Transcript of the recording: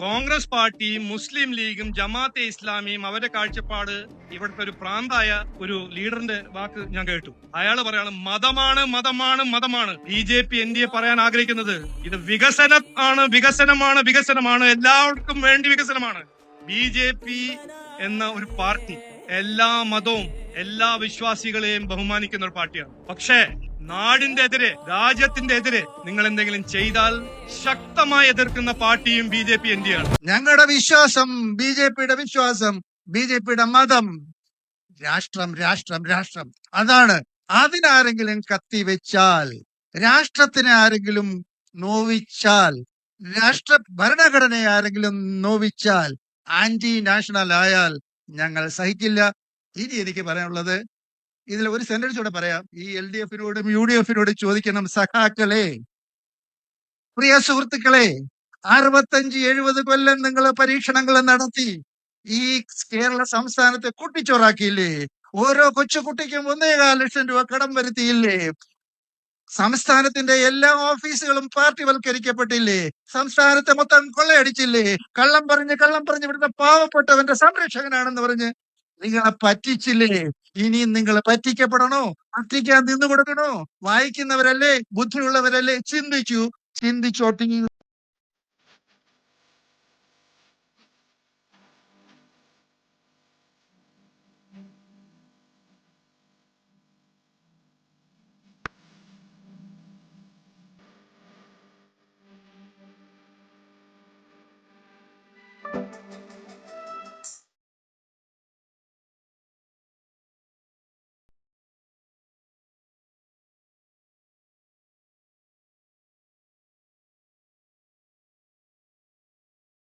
കോൺഗ്രസ് പാർട്ടിയും മുസ്ലിം ലീഗും ജമാഅത്തെ ഇസ്ലാമിയും അവരുടെ കാഴ്ചപ്പാട് ഇവിടുത്തെ ഒരു പ്രാന്തായ ഒരു ലീഡറിന്റെ വാക്ക് ഞാൻ കേട്ടു. അയാൾ പറയാണ് മതമാണ് മതമാണ് മതമാണ്. BJP NDA പറയാൻ ആഗ്രഹിക്കുന്നത് ഇത് വികസനമാണ്, എല്ലാവർക്കും വേണ്ടി വികസനമാണ്. BJP എന്ന ഒരു പാർട്ടി എല്ലാ മതവും എല്ലാ വിശ്വാസികളെയും ബഹുമാനിക്കുന്ന ഒരു പാർട്ടിയാണ്. പക്ഷേ നാടിന്റെ എതിരെ, രാജ്യത്തിന്റെ എതിരെ നിങ്ങൾ എന്തെങ്കിലും ചെയ്താൽ ശക്തമായി എതിർക്കുന്ന പാർട്ടിയും BJP NDA ആണ്. ഞങ്ങളുടെ വിശ്വാസം, BJPയുടെ വിശ്വാസം, BJPയുടെ മതം രാഷ്ട്രം രാഷ്ട്രം രാഷ്ട്രം അതാണ്. അതിനാരെങ്കിലും കത്തിവെച്ചാൽ, രാഷ്ട്രത്തിനെ ആരെങ്കിലും നോവിച്ചാൽ, രാഷ്ട്ര ഭരണഘടനയെ ആരെങ്കിലും നോവിച്ചാൽ, ആന്റി നാഷണൽ ആയാൽ ഞങ്ങൾ സഹിക്കില്ല. ഇനി എനിക്ക് പറയാനുള്ളത് ഇതിൽ ഒരു സെന്റൻസ് കൂടെ പറയാം. ഈ LDFനോടും UDFനോടും ചോദിക്കണം, സഖാക്കളെ, പ്രിയ സുഹൃത്തുക്കളെ, 65-70 കൊല്ലം നിങ്ങൾ പരീക്ഷണങ്ങൾ നടത്തി ഈ കേരള സംസ്ഥാനത്തെ കുട്ടിച്ചോറാക്കിയില്ലേ? ഓരോ കൊച്ചുകുട്ടിക്കും 1.25 ലക്ഷം രൂപ കടം വരുത്തിയില്ലേ? സംസ്ഥാനത്തിന്റെ എല്ലാ ഓഫീസുകളും പാർട്ടിവൽക്കരിക്കപ്പെട്ടില്ലേ? സംസ്ഥാനത്തെ മൊത്തം കൊള്ളയടിച്ചില്ലേ? കള്ളം പറഞ്ഞ് ഇവിടുത്തെ പാവപ്പെട്ടവന്റെ സംരക്ഷകനാണെന്ന് പറഞ്ഞ് നിങ്ങളെ പറ്റിച്ചില്ലേ? ഇനിയും നിങ്ങൾ പറ്റിക്കപ്പെടണോ? പറ്റിക്കാൻ നിന്നു കൊടുക്കണോ? വായിക്കുന്നവരല്ലേ, ബുദ്ധിയുള്ളവരല്ലേ? ചിന്തിച്ചോട്ടി.